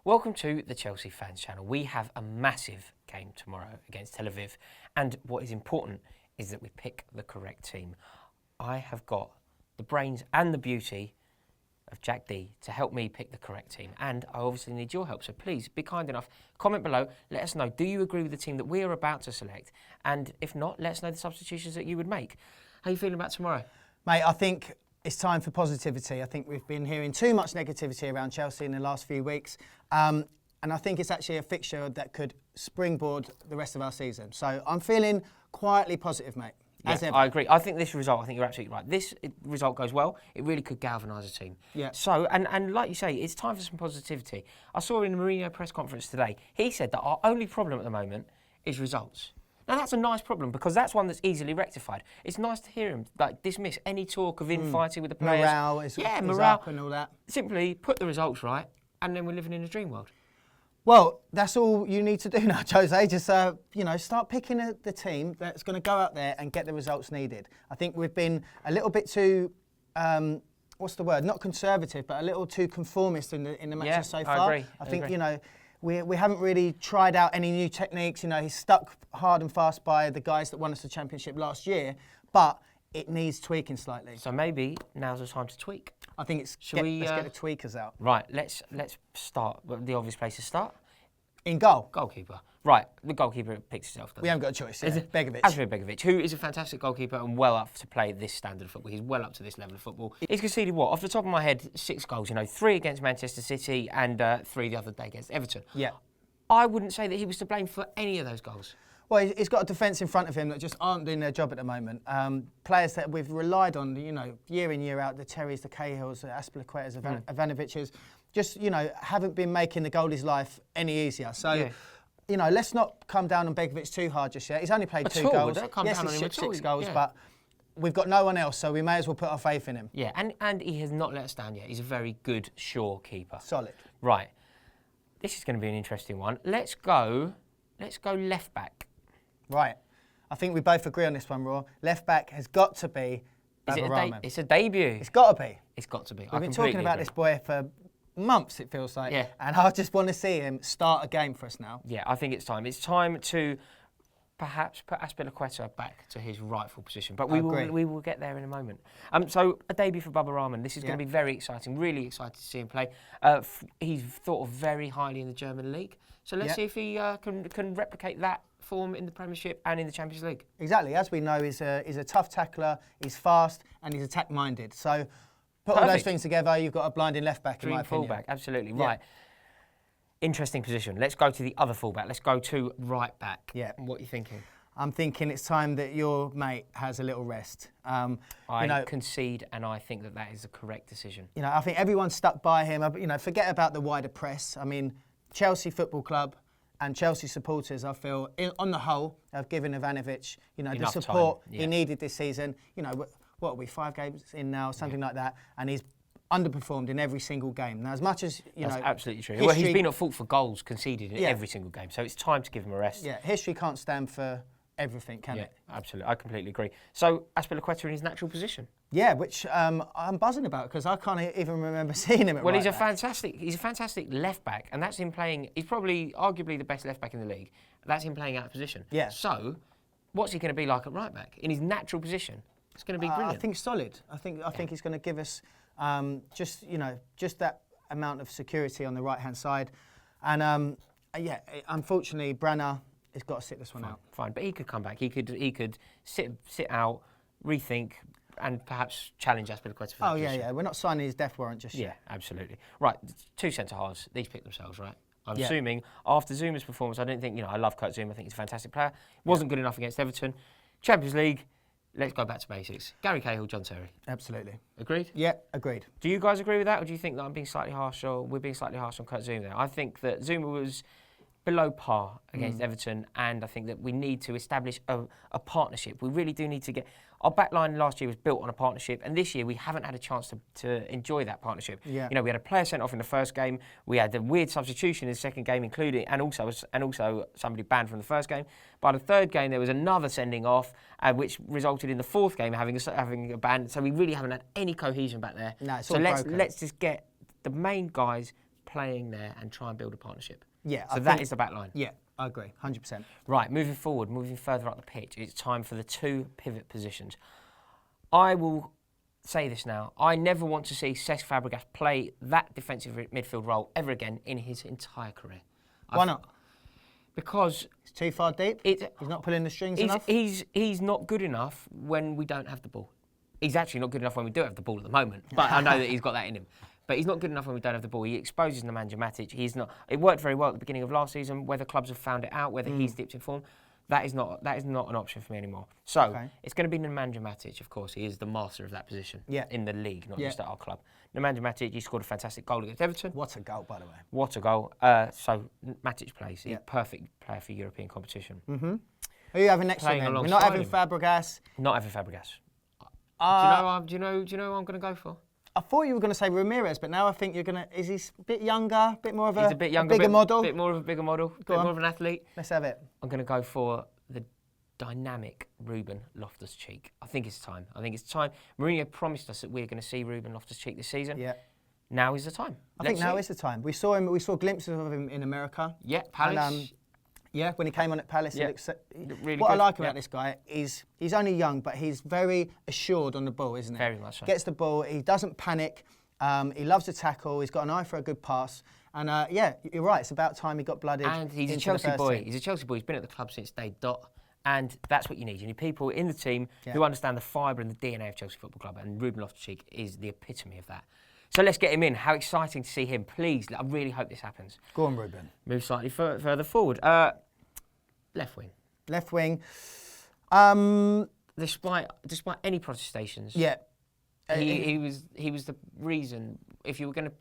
Welcome to the Chelsea Fans Channel. We have a massive game tomorrow against Tel Aviv, and what is important is that we pick the correct team. I have got the brains and the beauty of Jack D to help me pick the correct team, and I obviously need your help, so please be kind enough, comment below, let us know, do you agree with the team that we are about to select? And if not, let us know the substitutions that you would make. How are you feeling about tomorrow? Mate, I think it's time for positivity. I think we've been hearing too much negativity around Chelsea in the last few weeks. And I think it's actually a fixture that could springboard the rest of our season. So I'm feeling quietly positive, mate. Yeah, I agree. I think this result, I think you're absolutely right. This result goes well, it really could galvanise a team. Yeah. So, and like you say, it's time for some positivity. I saw in the Mourinho press conference today, he said that our only problem at the moment is results. Now that's a nice problem because that's one that's easily rectified. It's nice to hear him dismiss any talk of infighting with the players. Morale is up and all that. Simply put the results right, and then we're living in a dream world. Well, that's all you need to do now, Jose. Just start picking the team that's going to go out there and get the results needed. I think we've been a little bit too, what's the word? Not conservative, but a little too conformist in the matches so far. I agree. I think we haven't really tried out any new techniques. He's stuck hard and fast by the guys that won us the championship last year, but it needs tweaking slightly. So maybe now's the time to tweak. I think let's get the tweakers out. Right, let's start. The obvious place to start. In goal. Goalkeeper. Right, the goalkeeper picks himself. We haven't got a choice. Yeah. Begovic. Asmir Begovic, who is a fantastic goalkeeper and well up to play this standard of football. He's well up to this level of football. He's conceded what? Off the top of my head, 6 goals. 3 against Manchester City and 3 the other day against Everton. Yeah. I wouldn't say that he was to blame for any of those goals. Well, he's got a defence in front of him that just aren't doing their job at the moment. Players that we've relied on, year in, year out, the Terrys, the Cahills, the Aspilicuetas, Ivanovic's, just, haven't been making the goalie's life any easier. So, let's not come down on Begovic too hard just yet. He's only played 2 goals. Yes, he's shipped 6 goals, but we've got no one else, so we may as well put our faith in him. Yeah, and he has not let us down yet. He's a very good, sure keeper. Solid. Right. This is going to be an interesting one. Let's go left back. Right. I think we both agree on this one, Raw. Left back has got to be Baba. It's a debut. It's got to be. It's got to be. We've been talking about this boy for months, it feels like. Yeah. And I just want to see him start a game for us now. Yeah, I think it's time. It's time to perhaps put Aspilicueta back to his rightful position. But we will get there in a moment. So a debut for Baba Rahman. This is going to be very exciting. Really excited to see him play. He's thought of very highly in the German league. So let's see if he can replicate that form in the Premiership and in the Champions League. Exactly. As we know, he's a tough tackler, he's fast and he's attack-minded. So put all those things together, you've got a blinding left-back in my opinion. Full-back, absolutely. Yeah. Right. Interesting position. Let's go to the other full-back. Let's go to right-back. Yeah. What are you thinking? I'm thinking it's time that your mate has a little rest. I concede, and I think that is the correct decision. I think everyone's stuck by him. Forget about the wider press. I mean, Chelsea Football Club and Chelsea supporters, I feel, on the whole, have given Ivanovic, the support he needed this season. What are we, 5 games in now, something like that, and he's underperformed in every single game. Now, as much as, That's absolutely true. Well, he's been at fault for goals conceded in every single game, so it's time to give him a rest. Yeah, history can't stand for everything, can it? Absolutely. I completely agree. So, Aspilicueta in his natural position? Yeah, which I'm buzzing about because I can't even remember seeing him at right he's a fantastic left back, and that's him playing. He's probably arguably the best left back in the league. That's him playing out of position. Yeah. So, what's he going to be like at right back in his natural position? It's going to be brilliant. I think solid. I think he's going to give us just that amount of security on the right hand side, and unfortunately, Branner has got to sit this one out. Fine, but he could come back. He could sit out, rethink, and perhaps challenge Aspilicueta for that position. Yeah. We're not signing his death warrant just yet. Yeah, absolutely. Right, 2 centre-halves. These pick themselves, right? I'm assuming after Zuma's performance, I don't think, I love Kurt Zouma. I think he's a fantastic player. Wasn't good enough against Everton. Champions League, let's go back to basics. Gary Cahill, John Terry. Absolutely. Agreed? Yeah, agreed. Do you guys agree with that, or do you think that I'm being slightly harsh, or we're being slightly harsh on Kurt Zouma there? I think that Zouma was below par against Everton, and I think that we need to establish a partnership. We really do need to get... Our back line last year was built on a partnership, and this year we haven't had a chance to enjoy that partnership. Yeah. We had a player sent off in the first game, we had the weird substitution in the second game, including and also somebody banned from the first game. By the third game, there was another sending off, which resulted in the fourth game having a ban. So we really haven't had any cohesion back there. No, it's all broken. Let's just get the main guys playing there and try and build a partnership. Yeah. So that is the back line. Yeah, I agree, 100%. Right, moving forward, moving further up the pitch, it's time for the 2 pivot positions. I will say this now. I never want to see Cesc Fabregas play that defensive midfield role ever again in his entire career. Why not? Because It's too far deep. He's not pulling the strings enough. He's not good enough when we don't have the ball. He's actually not good enough when we do have the ball at the moment. But I know that he's got that in him. But he's not good enough when we don't have the ball. He exposes Nemanja Matic. He's not. It worked very well at the beginning of last season. Whether clubs have found it out, whether he's dipped in form, that is not an option for me anymore. So it's going to be Nemanja Matic. Of course, he is the master of that position in the league, not just at our club. Nemanja Matic, he scored a fantastic goal against Everton. What a goal, by the way. What a goal. So Matic plays. He's a perfect player for European competition. Mm-hmm. Who are you having next to him? We're not having Fabregas. Not having Fabregas. Do you know who I'm going to go for? I thought you were going to say Ramirez, but now I think you're going to... Is he a bit younger, a bit more of He's a bit younger, bigger model? Bit more of a bigger model, more of an athlete. Let's have it. I'm going to go for the dynamic Ruben Loftus-Cheek. I think it's time. Mourinho promised us that we're going to see Ruben Loftus-Cheek this season. Yeah. Now is the time. I think now is the time. We saw glimpses of him in America. Yeah, Palace. And, when he came on at Palace, yeah. Really what good. I like about this guy is he's only young, but he's very assured on the ball, isn't he? Very much so. Gets the ball, he doesn't panic, he loves to tackle, he's got an eye for a good pass. And you're right, it's about time he got blooded. And he's a Chelsea boy. He's a Chelsea boy. He's been at the club since day dot. And that's what you need. You need people in the team who understand the fibre and the DNA of Chelsea Football Club. And Ruben Loftus-Cheek is the epitome of that. So let's get him in. How exciting to see him. Please, I really hope this happens. Go on, Ruben. Move slightly further forward. Left wing. Left wing. Despite any protestations, he was the reason. If you were going to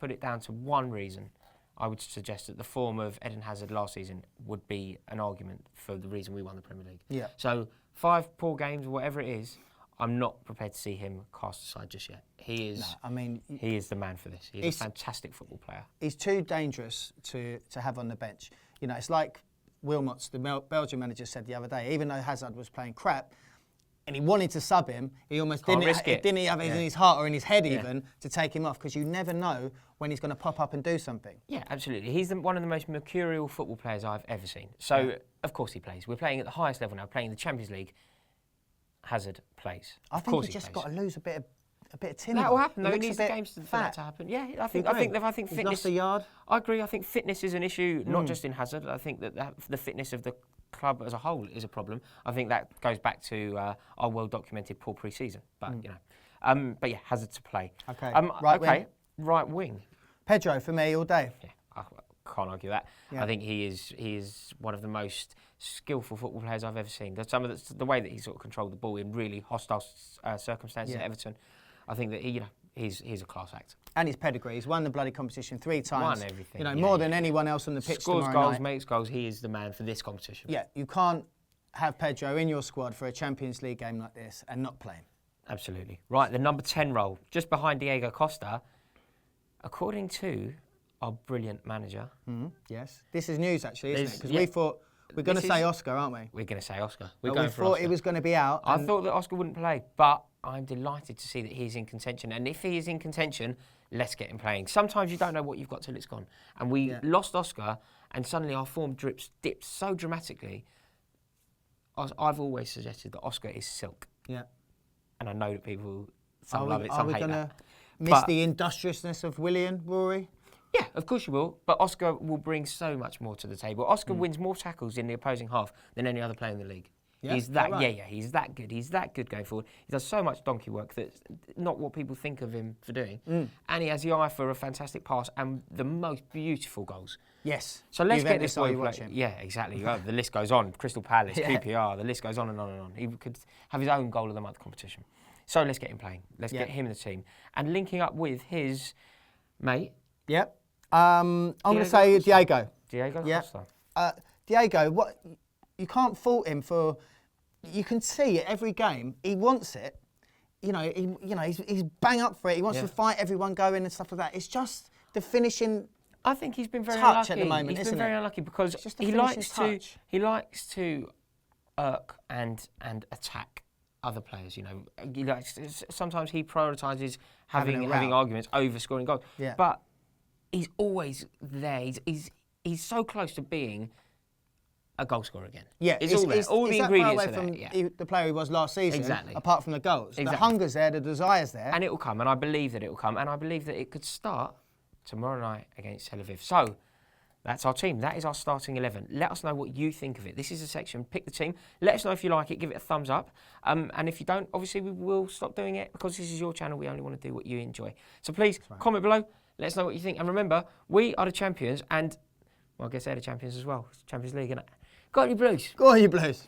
put it down to one reason, I would suggest that the form of Eden Hazard last season would be an argument for the reason we won the Premier League. Yeah. So 5 poor games or whatever it is, I'm not prepared to see him cast aside just yet. He is. He is the man for this. He's a fantastic football player. He's too dangerous to have on the bench. You know, it's like Wilmots, the Belgian manager, said the other day. Even though Hazard was playing crap, and he wanted to sub him, he almost didn't have it in his heart or in his head even to take him off, because you never know when he's going to pop up and do something. Yeah, absolutely. He's one of the most mercurial football players I've ever seen. So of course he plays. We're playing at the highest level now, playing in the Champions League. Hazard plays. I think he's just got to lose a bit of timber. That will happen though. He needs the games for that to happen. Yeah, I think fitness. He's lost a yard. I agree. I think fitness is an issue, not just in Hazard. I think that the fitness of the club as a whole is a problem. I think that goes back to our well-documented poor pre-season. But but yeah, Hazard to play. Okay. Right wing. Pedro for me all day. Yeah, I can't argue that. Yeah. I think he is one of the most skillful football players I've ever seen. Some of the way that he sort of controlled the ball in really hostile circumstances at Everton. I think that he's a class act. And his pedigree. He's won the bloody competition 3 times. Won everything. You know, more than anyone else on the pitch. Scores goals, makes goals. He is the man for this competition. Yeah, you can't have Pedro in your squad for a Champions League game like this and not play him. Absolutely. Right, the number 10 role, just behind Diego Costa, according to our brilliant manager. Yes. This is news, actually, isn't it? Because we thought we're going to say Oscar, aren't we? We're going to say Oscar. We thought he was going to be out. I thought that Oscar wouldn't play, but I'm delighted to see that he's in contention. And if he is in contention, let's get him playing. Sometimes you don't know what you've got till it's gone. And we lost Oscar, and suddenly our form dipped so dramatically. I've always suggested that Oscar is silk. Yeah. And I know that people, some love it, some hate that. Are we going to miss the industriousness of Willian, Rory? Yeah, of course you will. But Oscar will bring so much more to the table. Oscar wins more tackles in the opposing half than any other player in the league. Yeah, he's that right? He's that good. He's that good going forward. He does so much donkey work that's not what people think of him for doing. And he has the eye for a fantastic pass and the most beautiful goals. Yes. So let's get this boy playing. Yeah, exactly. The list goes on. Crystal Palace, QPR, the list goes on and on and on. He could have his own goal of the month competition. So let's get him playing. Let's get him in the team. And linking up with his mate. Yep. I'm going to say Diego. Diego Costa. Diego, you can't fault him for. You can see it every game. He wants it. He's bang up for it. He wants to fight everyone going and stuff like that. It's just the finishing. I think he's been very unlucky at the moment. He's been very unlucky because he likes to irk and attack other players. You know, sometimes he prioritises having arguments over scoring goals. Yeah. But he's always there. He's so close to being a goal scorer again. Yeah, it's all there. All the ingredients are there. Yeah. The player he was last season, Exactly. apart from the goals. Exactly. The hunger's there, the desire's there. And it will come, and I believe that it will come, and I believe that it could start tomorrow night against Tel Aviv. So, that's our team. That is our starting 11. Let us know what you think of it. This is a section. Pick the team. Let us know if you like it. Give it a thumbs up. And if you don't, obviously we will stop doing it because this is your channel. We only want to do what you enjoy. So please comment below. Let us know what you think. And remember, we are the champions. And, well, I guess they're the champions as well. It's Champions League, isn't it? Go on, you Blues. Go on, you Blues.